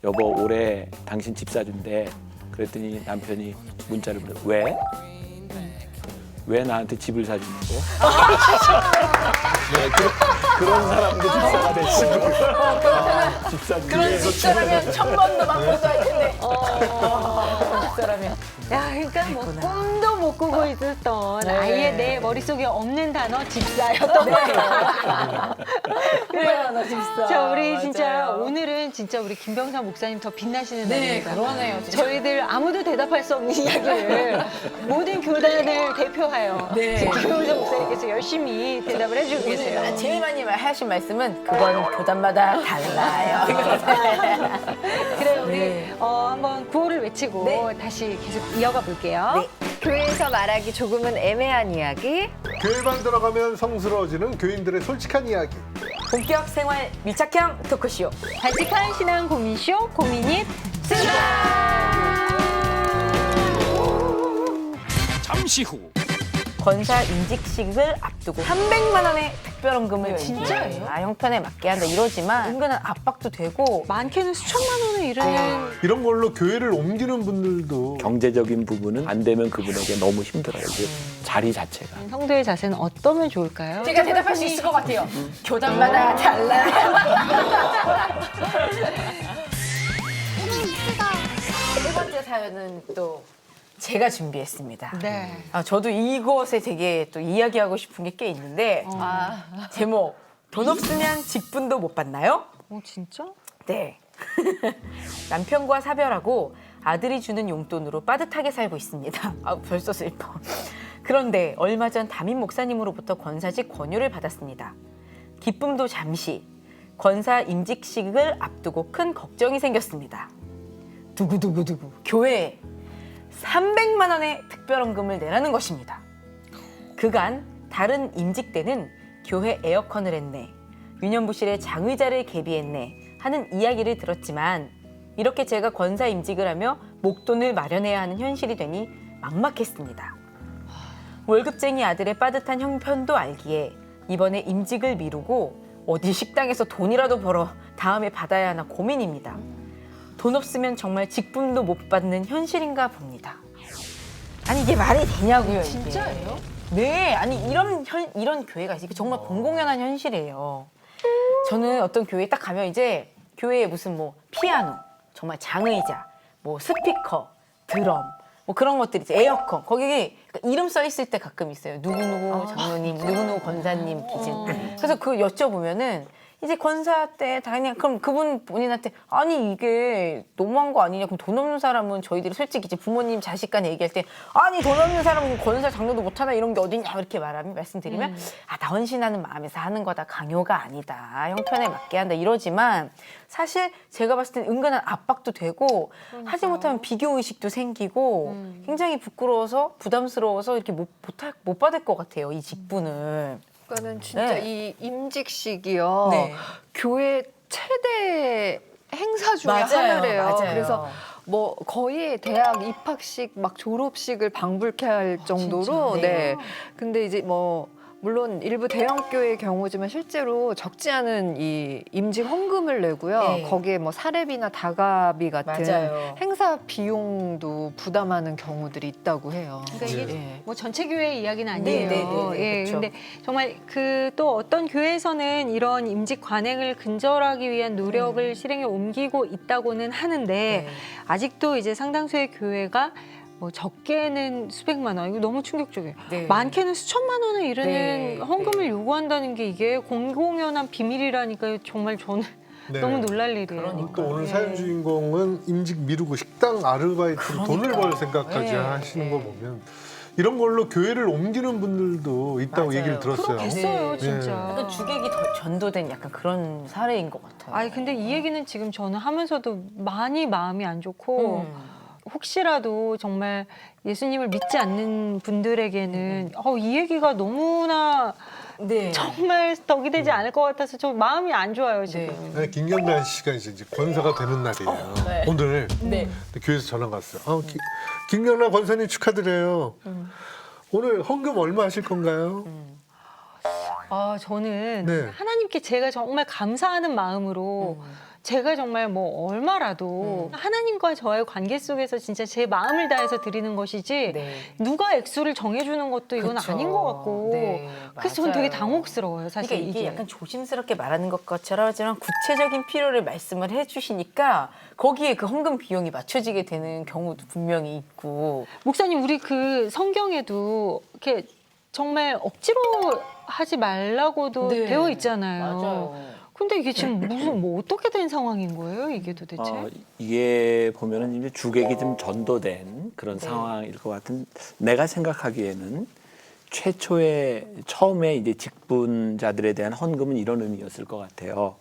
여보, 올해 당신 집사 준대. 그랬더니 남편이 문자를 보냈어요. 왜? 왜 나한테 집을 사주냐고? 네, 그런 사람도 집사가 됐어요. 집사 그런 집사라면 1000번도 만보도 할 텐데. 집사라면. 야, 그러니까 뭐 꿈도 못 꾸고 있었던 네. 아예 내 머릿속에 없는 단어 집사였던 거예요. 그래요, 너 집사. 자, 우리 진짜 맞아요. 오늘은 진짜 우리 김병삼 목사님 더 빛나시는 네, 날입니다. 그러네요. 진짜. 저희들 아무도 대답할 수 없는 이야기를 모든 교단을 대표하여 네. 김병삼 목사님께서 열심히 대답을 해주고 계세요. 오늘 제일 많이 하신 말씀은 그건 교단마다 달라요. 그래, 우리 네. 한번 구호를 외치고 네. 다시 계속 이어가 볼게요. 네. 교회에서 말하기 조금은 애매한 이야기. 교회만 들어가면 성스러워지는 교인들의 솔직한 이야기. 본격 생활 밀착형 토크쇼. 발칙한 신앙 고민쇼 고민잇 잠시 후 권사 임직식을 앞두고 300만 원의 특별헌금을 진짜예요? 형편에 맞게 한다 이러지만 은근한 압박도 되고 많게는 수천만 원에 이르는 이런 걸로 교회를 옮기는 분들도 경제적인 부분은 안 되면 그분에게 너무 힘들어요. 그 자리 자체가. 성도의 자세는 어떠면 좋을까요? 제가 대답할 수 있을 것 같아요. 교단마다 달라요. 세 번째 사연은 또 제가 준비했습니다. 네. 저도 이것에 되게 또 이야기하고 싶은 게 꽤 있는데 제목 돈 없으면 직분도 못 받나요? 진짜? 네. 남편과 사별하고 아들이 주는 용돈으로 빠듯하게 살고 있습니다. 벌써 슬퍼. 그런데 얼마 전 담임 목사님으로부터 권사직 권유를 받았습니다. 기쁨도 잠시, 권사 임직식을 앞두고 큰 걱정이 생겼습니다. 두구두구두구. 교회에 300만 원의 특별헌금을 내라는 것입니다. 그간 다른 임직 때는 교회 에어컨을 했네, 유년부실에 장의자를 계비했네 하는 이야기를 들었지만 이렇게 제가 권사 임직을 하며 목돈을 마련해야 하는 현실이 되니 막막했습니다. 월급쟁이 아들의 빠듯한 형편도 알기에 이번에 임직을 미루고 어디 식당에서 돈이라도 벌어 다음에 받아야 하나 고민입니다. 돈 없으면 정말 직분도 못 받는 현실인가 봅니다. 아니 이게 말이 되냐고요, 이게. 진짜예요? 네, 아니 이런 교회가 있어요. 이게 정말 공공연한 현실이에요. 저는 어떤 교회에 딱 가면 이제 교회에 무슨 뭐 피아노, 정말 장의자, 뭐 스피커, 드럼, 뭐 그런 것들이 이제 에어컨 거기 이름 써 있을 때 가끔 있어요. 누구누구 장로님, 누구누구 권사님 기진. 그래서 그 여쭤보면은 이제 권사 때 당연히 그럼 그분 본인한테 아니 이게 너무한 거 아니냐, 그럼 돈 없는 사람은 저희들이 솔직히 이제 부모님 자식 간 얘기할 때 아니 돈 없는 사람은 권사 장로도 못하나 이런 게 어딨냐 이렇게 말씀드리면 나 헌신하는 마음에서 하는 거다, 강요가 아니다, 형편에 맞게 한다 이러지만 사실 제가 봤을 땐 은근한 압박도 되고 하지 못하면 비교의식도 생기고 굉장히 부끄러워서 부담스러워서 이렇게 못 받을 것 같아요, 이 직분을. 그러니까는 진짜 네. 이 임직식이요. 네. 교회 최대 행사 중에 맞아요, 하나래요. 맞아요. 그래서 뭐 거의 대학 입학식 막 졸업식을 방불케 할 정도로 진짜? 네. 근데 이제 뭐 물론 일부 대형교의 경우지만 실제로 적지 않은 이 임직 헌금을 내고요. 네. 거기에 뭐 사례비나 다가비 같은 맞아요. 행사 비용도 부담하는 경우들이 있다고 해요. 그러니까 이게 예. 뭐 전체 교회 이야기는 네, 아니에요. 네, 네, 네, 예, 그렇죠. 근데 정말 그 또 어떤 교회에서는 이런 임직 관행을 근절하기 위한 노력을 실행에 옮기고 있다고는 하는데 네. 아직도 이제 상당수의 교회가 뭐 적게는 수백만 원, 이거 너무 충격적이에요. 네. 많게는 수천만 원에 이르는 네, 헌금을 네. 요구한다는 게 이게 공공연한 비밀이라니까 정말 저는 네. 너무 놀랄 일이에요. 그러니까. 또 오늘 네. 사연 주인공은 임직 미루고 식당 아르바이트로 돈을 벌 생각까지 네. 하시는 거 보면 이런 걸로 교회를 옮기는 분들도 있다고 맞아요. 얘기를 들었어요. 그렇겠어요, 네. 진짜. 약간 주객이 더 전도된 약간 그런 사례인 것 같아요. 아니 근데 이 얘기는 지금 저는 하면서도 많이 마음이 안 좋고 음. 혹시라도 정말 예수님을 믿지 않는 분들에게는 이 얘기가 너무나 네. 정말 덕이 되지 않을 것 같아서 좀 마음이 안 좋아요 지금. 네, 김경란 씨가 이제 권사가 되는 날이에요. 네. 오늘 네. 교회에서 전화가 왔어요. 김경란 권사님 축하드려요. 오늘 헌금 얼마 하실 건가요? 저는 네. 하나님께 제가 정말 감사하는 마음으로 제가 정말 뭐 얼마라도 하나님과 저의 관계 속에서 진짜 제 마음을 다해서 드리는 것이지 네. 누가 액수를 정해주는 것도 이건 그쵸. 아닌 것 같고 네, 그래서 저는 되게 맞아요. 당혹스러워요 사실 그러니까 이게 약간 조심스럽게 말하는 것처럼 하지만 구체적인 필요를 말씀을 해주시니까 거기에 그 헌금 비용이 맞춰지게 되는 경우도 분명히 있고. 목사님 우리 그 성경에도 이렇게 정말 억지로 하지 말라고도 네. 되어 있잖아요. 맞아요. 근데 이게 지금 무슨 뭐 어떻게 된 상황인 거예요 이게 도대체? 이게 보면은 이제 주객이 좀 전도된 그런 네. 상황일 것 같은 내가 생각하기에는 처음에 이제 직분자들에 대한 헌금은 이런 의미였을 것 같아요.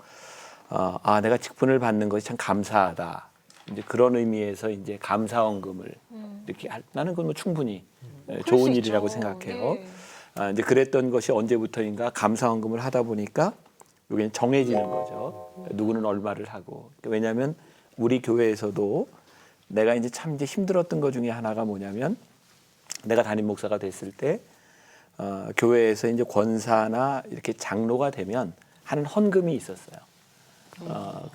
내가 직분을 받는 것이 참 감사하다. 이제 그런 의미에서 이제 감사 헌금을 이렇게 나는 그건 뭐 충분히 좋은 수 일이라고 있죠. 생각해요. 네. 이제 그랬던 것이 언제부터인가 감사 헌금을 하다 보니까 여기는 정해지는 거죠. 누구는 얼마를 하고. 왜냐하면 우리 교회에서도 내가 이제 참 이제 힘들었던 것 중에 하나가 뭐냐면 내가 담임 목사가 됐을 때 교회에서 이제 권사나 이렇게 장로가 되면 하는 헌금이 있었어요.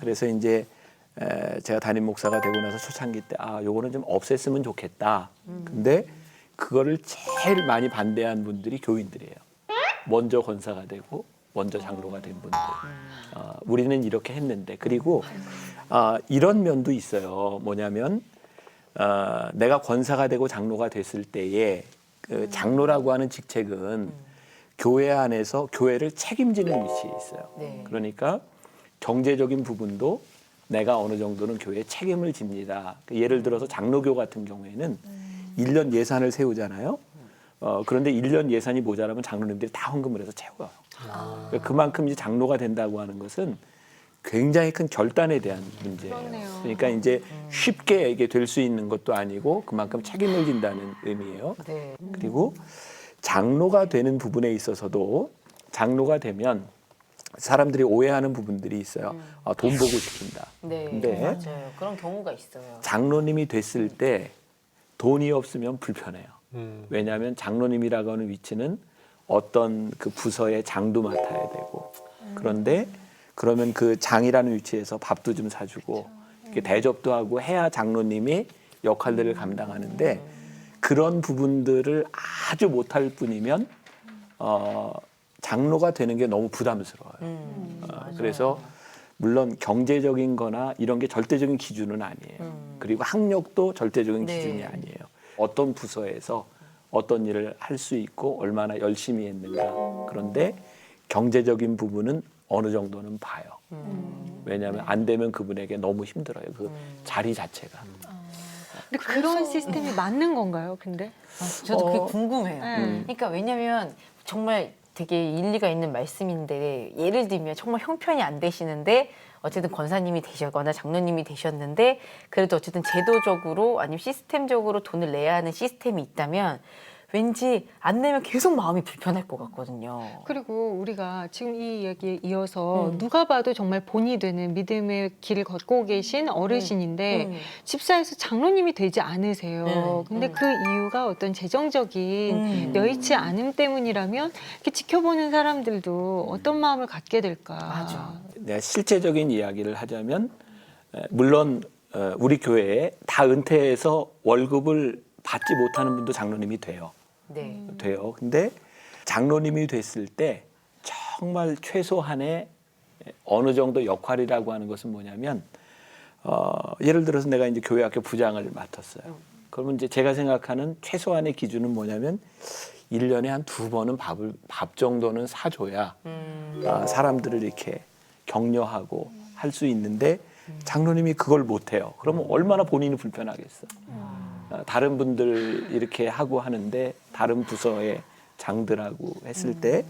그래서 이제 제가 담임 목사가 되고 나서 초창기 때 요거는 좀 없앴으면 좋겠다. 근데 그거를 제일 많이 반대한 분들이 교인들이에요. 먼저 권사가 되고 먼저 장로가 된 분들. 우리는 이렇게 했는데 그리고 이런 면도 있어요. 뭐냐면 내가 권사가 되고 장로가 됐을 때에 그 장로라고 하는 직책은 교회 안에서 교회를 책임지는 위치에 있어요. 네. 그러니까 경제적인 부분도 내가 어느 정도는 교회에 책임을 집니다. 예를 들어서 장로교 같은 경우에는 1년 예산을 세우잖아요. 그런데 1년 예산이 모자라면 장로님들이 다 헌금을 해서 채워요. 그러니까 그만큼 이제 장로가 된다고 하는 것은 굉장히 큰 결단에 대한 문제예요. 그렇네요. 그러니까 이제 쉽게 이게 될 수 있는 것도 아니고 그만큼 책임을 진다는 의미예요. 네. 그리고 장로가 되는 부분에 있어서도 장로가 되면 사람들이 오해하는 부분들이 있어요. 돈 보고 시킨다. 네. 근데 맞아요. 그런 경우가 있어요. 장로님이 됐을 때 돈이 없으면 불편해요. 왜냐하면 장로님이라고 하는 위치는 어떤 그 부서의 장도 맡아야 되고 그런데 그러면 그 장이라는 위치에서 밥도 좀 사주고 이렇게 대접도 하고 해야 장로님이 역할들을 감당하는데 그런 부분들을 아주 못할 뿐이면 장로가 되는 게 너무 부담스러워요. 그래서 물론 경제적인 거나 이런 게 절대적인 기준은 아니에요. 그리고 학력도 절대적인 네. 기준이 아니에요. 어떤 부서에서 어떤 일을 할 수 있고 얼마나 열심히 했는가. 그런데 경제적인 부분은 어느 정도는 봐요. 왜냐하면 안 되면 그분에게 너무 힘들어요. 그 자리 자체가. 근데 그런 시스템이 맞는 건가요? 근데 저도 그게 궁금해요. 네. 그러니까 왜냐면 정말 되게 일리가 있는 말씀인데 예를 들면 정말 형편이 안 되시는데 어쨌든 권사님이 되셨거나 장로님이 되셨는데 그래도 어쨌든 제도적으로 아니면 시스템적으로 돈을 내야 하는 시스템이 있다면 왠지 안 내면 계속 마음이 불편할 것 같거든요. 그리고 우리가 지금 이 이야기에 이어서 누가 봐도 정말 본이 되는 믿음의 길을 걷고 계신 어르신인데 집사에서 장로님이 되지 않으세요. 근데 그 이유가 어떤 재정적인 여의치 않음 때문이라면 이렇게 지켜보는 사람들도 어떤 마음을 갖게 될까. 맞아. 내가 실제적인 이야기를 하자면 물론 우리 교회에 다 은퇴해서 월급을 받지 못하는 분도 장로님이 돼요. 네. 돼요. 근데 장로님이 됐을 때 정말 최소한의 어느 정도 역할이라고 하는 것은 뭐냐면 예를 들어서 내가 이제 교회학교 부장을 맡았어요. 그러면 이제 제가 생각하는 최소한의 기준은 뭐냐면 1년에 한 2번은 밥 정도는 사줘야 사람들을 이렇게 격려하고 할 수 있는데 장로님이 그걸 못해요. 그러면 얼마나 본인이 불편하겠어. 다른 분들 이렇게 하고 하는데 다른 부서의 장들하고 했을 때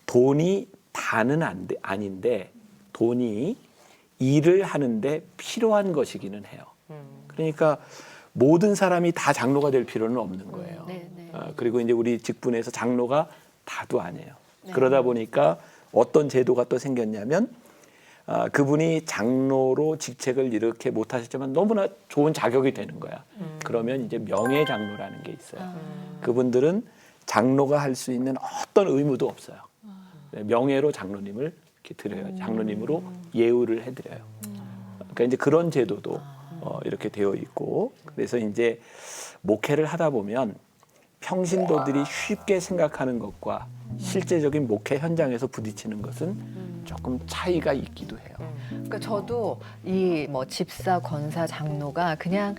돈이 다는 아닌데 돈이 일을 하는데 필요한 것이기는 해요. 그러니까 모든 사람이 다 장로가 될 필요는 없는 거예요. 네, 네. 그리고 이제 우리 직분에서 장로가 다도 아니에요. 그러다 보니까 어떤 제도가 또 생겼냐면 그분이 장로로 직책을 이렇게 못 하셨지만 너무나 좋은 자격이 되는 거야. 그러면 이제 명예 장로라는 게 있어요. 그분들은 장로가 할 수 있는 어떤 의무도 없어요. 명예로 장로님을 이렇게 드려요. 장로님으로 예우를 해드려요. 그러니까 이제 그런 제도도 이렇게 되어 있고, 그래서 이제 목회를 하다 보면 평신도들이 쉽게 생각하는 것과 실제적인 목회 현장에서 부딪히는 것은 조금 차이가 있기도 해요. 그러니까 저도 이 뭐 집사, 권사, 장로가 그냥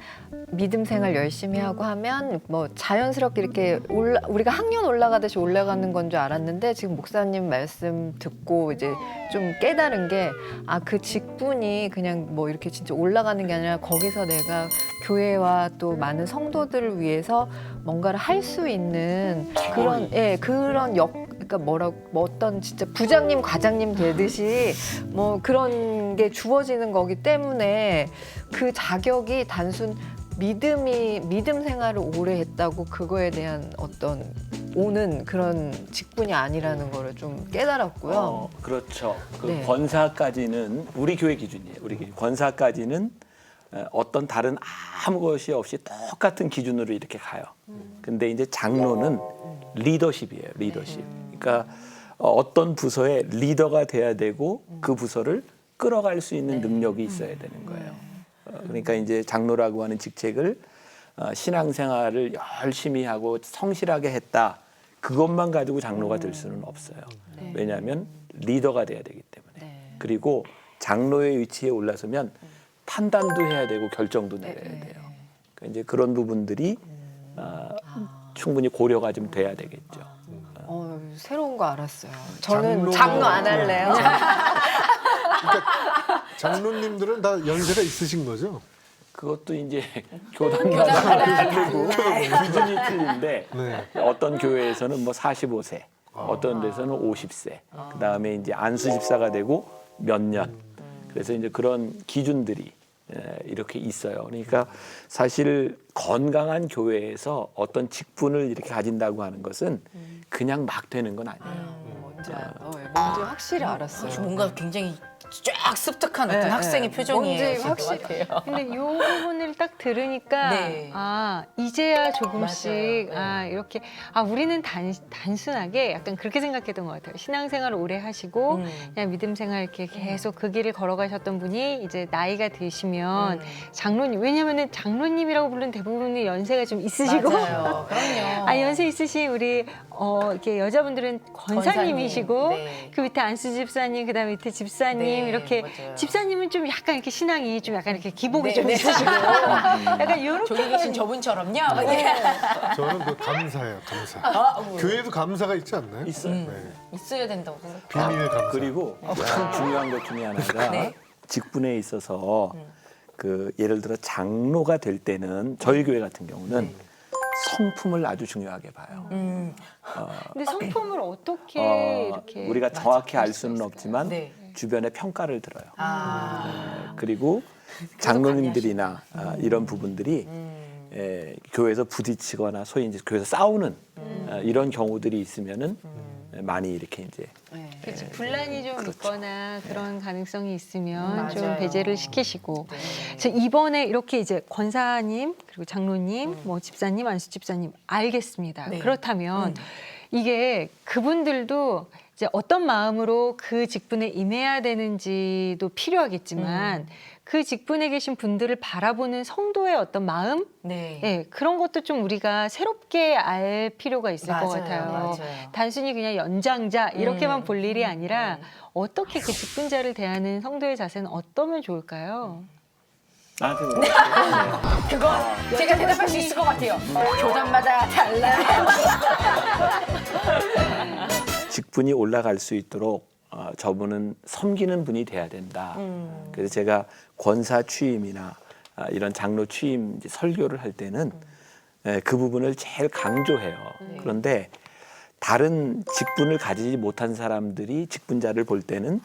믿음 생활 열심히 하고 하면 뭐 자연스럽게 이렇게 우리가 학년 올라가듯이 올라가는 건 줄 알았는데 지금 목사님 말씀 듣고 이제 좀 깨달은 게 그 직분이 그냥 뭐 이렇게 진짜 올라가는 게 아니라 거기서 내가 교회와 또 많은 성도들을 위해서 뭔가를 할 수 있는 그런 그러니까 뭐 어떤 진짜 부장님, 과장님 되듯이 뭐 그런 게 주어지는 거기 때문에 그 자격이 단순 믿음 생활을 오래 했다고 그거에 대한 어떤 오는 그런 직분이 아니라는 거를 좀 깨달았고요. 그렇죠. 그 네. 권사까지는 우리 교회 기준이에요. 우리 교회. 권사까지는 어떤 다른 아무 것이 없이 똑같은 기준으로 이렇게 가요. 근데 이제 장로는 리더십이에요. 리더십. 그러니까 어떤 부서의 리더가 돼야 되고 그 부서를 끌어갈 수 있는 능력이 있어야 되는 거예요. 그러니까 이제 장로라고 하는 직책을 신앙생활을 열심히 하고 성실하게 했다. 그것만 가지고 장로가 될 수는 없어요. 왜냐하면 리더가 돼야 되기 때문에. 그리고 장로의 위치에 올라서면 판단도 해야 되고 결정도 내려야 돼요. 그러니까 이제 그런 부분들이 충분히 고려가 좀 돼야 되겠죠. 새로운 거 알았어요. 저는 장로- 장로 안 할래요. 그러니까 장로님들은 다 연세가 있으신 거죠? 그것도 이제 교단마다 틀리고 기준이 틀린데 네. 어떤 교회에서는 뭐 45세, 어떤 데서는 50세, 그 다음에 이제 안수 집사가 되고 몇 년. 그래서 이제 그런 기준들이 이렇게 있어요. 그러니까 사실 건강한 교회에서 어떤 직분을 이렇게 가진다고 하는 것은 그냥 막 되는 건 아니에요. 뭔지 확실히 알았어요. 뭔가 굉장히 쫙 습득한 어떤 네, 학생의 네. 표정이에요. 뭔지 확실히- 같아요. 근데 이 부분을 딱 들으니까 네. 이제야 조금씩 맞아요. 네. 이렇게 우리는 단순하게 약간 그렇게 생각했던 것 같아요. 신앙생활을 오래 하시고 그냥 믿음 생활 이렇게 계속 그 길을 걸어가셨던 분이 이제 나이가 드시면 장로님, 왜냐면은 장로님이라고 부르는 대부분의 연세가 좀 있으시고 맞아요. 그럼요. 연세 있으신 우리 이렇게 여자분들은 권사님이시고 권사님. 네. 그 밑에 안수 집사님, 그다음에 밑에 집사님 네, 이렇게 맞아요. 집사님은 좀 약간 이렇게 신앙이 좀 약간 이렇게 기복이 네, 좀 네. 있으시고 약간 이렇게 저기 계신 저분처럼요. 저는 그 감사예요, 감사. 뭐. 교회도 감사가 있지 않나요? 있어요. 네. 있어야 된다고 생각해요. 비밀 감사. 그리고 참 중요한 것 중에 하나가 네. 직분에 있어서 그 예를 들어 장로가 될 때는 저희 교회 같은 경우는 성품을 아주 중요하게 봐요. 근데 성품을 어떻게 이렇게 우리가 정확히 알 수는 없지만 네. 주변의 평가를 들어요. 그리고 장로님들이나 이런 부분들이 교회에서 부딪히거나 소위 이제 교회에서 싸우는 이런 경우들이 있으면은 많이 이렇게 이제 그치, 분란이 좀 있거나 그런 가능성이 있으면 맞아요. 좀 배제를 시키시고. 그래서 이번에 이렇게 이제 권사님 그리고 장로님, 뭐 집사님, 안수 집사님 알겠습니다. 네. 그렇다면 이게 그분들도 이제 어떤 마음으로 그 직분에 임해야 되는지도 필요하겠지만 그 직분에 계신 분들을 바라보는 성도의 어떤 마음, 네. 네, 그런 것도 좀 우리가 새롭게 알 필요가 있을 것 같아요. 맞아요. 단순히 그냥 연장자 이렇게만 볼 일이 아니라 어떻게 그 직분자를 대하는 성도의 자세는 어떠면 좋을까요? 나한테 뭐 그건 제가 대답할 수 있을 것 같아요. 교단마다 달라요. 직분이 올라갈 수 있도록 저분은 섬기는 분이 돼야 된다. 그래서 제가 권사 취임이나 이런 장로 취임 이제 설교를 할 때는 그 부분을 제일 강조해요. 그런데 다른 직분을 가지지 못한 사람들이 직분자를 볼 때는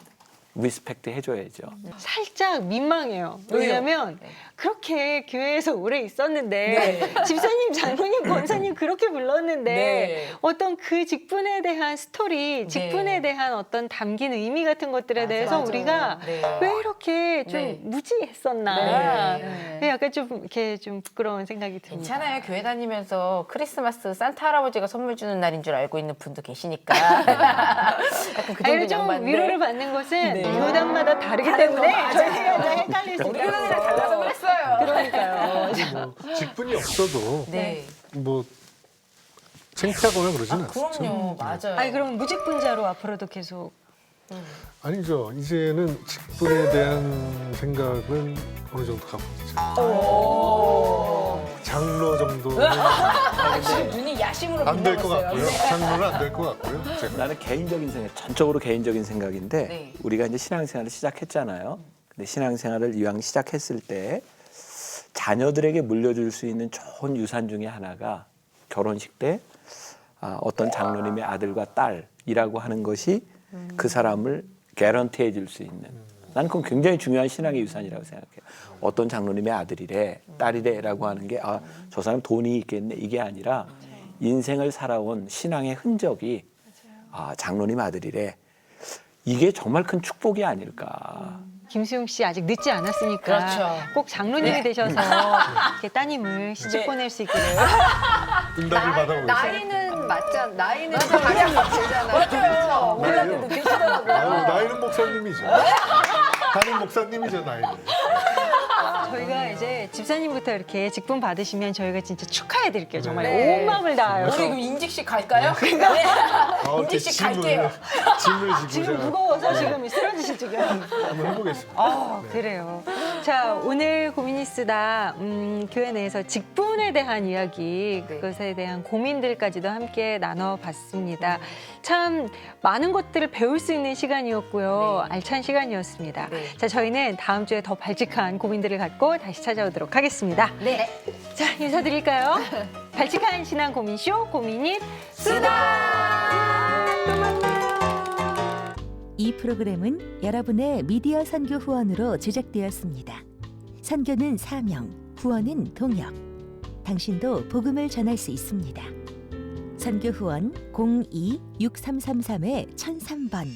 리스펙트 해줘야죠. 살짝 민망해요. 왜냐하면 그렇게 교회에서 오래 있었는데 네. 집사님, 장로님, 권사님 그렇게 불렀는데 네. 어떤 그 직분에 대한 스토리, 직분에 대한 어떤 담긴 의미 같은 것들에 대해서 맞아요. 우리가 네. 왜 이렇게 좀 네. 무지했었나. 네. 약간 좀 이렇게 좀 부끄러운 생각이 듭니다. 괜찮아요. 교회 다니면서 크리스마스 산타 할아버지가 선물 주는 날인 줄 알고 있는 분도 계시니까. 약간 그 아니, 정도 좀 양반인데. 위로를 받는 것은 네. 교단마다 다르기 때문에 저희가 이제 헷갈릴 수 우리 있어요. 교단이랑 달라서 그랬어요. 그러니까요. 뭐 직분이 없어도 네. 뭐 창피하거나 그러지는 않죠. 그럼요. 맞아요. 아니 그럼 무직분자로 앞으로도 계속 아니죠. 이제는 직분에 대한 생각은 어느 정도 갖고 있죠. 장로 정도는 지금 눈이 야심으로 안 될 것 빛나고 같고요. 있어요. 장로는 안 될 것 같고요. 제가. 나는 개인적인 생각, 전적으로 개인적인 생각인데 네. 우리가 이제 신앙생활을 시작했잖아요. 근데 신앙생활을 이왕 시작했을 때 자녀들에게 물려줄 수 있는 좋은 유산 중에 하나가 결혼식 때 어떤 장로님의 아들과 딸이라고 하는 것이 그 사람을 개런티해 줄 수 있는, 나는 그건 굉장히 중요한 신앙의 유산이라고 생각해요. 어떤 장로님의 아들이래, 딸이래라고 하는 게 저 사람 돈이 있겠네, 이게 아니라 인생을 살아온 신앙의 흔적이 장로님 아들이래. 이게 정말 큰 축복이 아닐까. 김수용 씨 아직 늦지 않았으니까 그렇죠. 꼭 장로님이 되셔서 이렇게 따님을 시집 보낼 수 있기를. 응답을 받아보겠습니다. 나이는 맞잖아. 나이는 가량 되잖아요. 맞아요. 나이요? 되시더라고요. 나이는 목사님이죠. 담임 목사님이죠, 나이는. 저희가 이제 집사님부터 이렇게 직분 받으시면 저희가 진짜 축하해드릴게요. 정말 네. 온 마음을 다하여. 우리 그럼 인직식 갈까요? 인직식 갈게요. 짐을 지고 지금 제가 무거워서 지금 쓰러지실 지금. 한번 해보겠습니다. 그래요. 자, 오늘 고민이 쓰다 교회 내에서 직분에 대한 이야기, 그것에 대한 고민들까지도 함께 나눠봤습니다. 참 많은 것들을 배울 수 있는 시간이었고요. 알찬 시간이었습니다. 네. 자, 저희는 다음 주에 더 발칙한 고민들을 갖고 다시 찾아오도록 하겠습니다. 네. 자, 인사드릴까요? 발칙한 신앙 고민쇼 고민이 쓰다. 또 만나요. 이 프로그램은 여러분의 미디어 선교 후원으로 제작되었습니다. 선교는 사명, 후원은 동역. 당신도 복음을 전할 수 있습니다. 선교 후원 02-6333-1003번.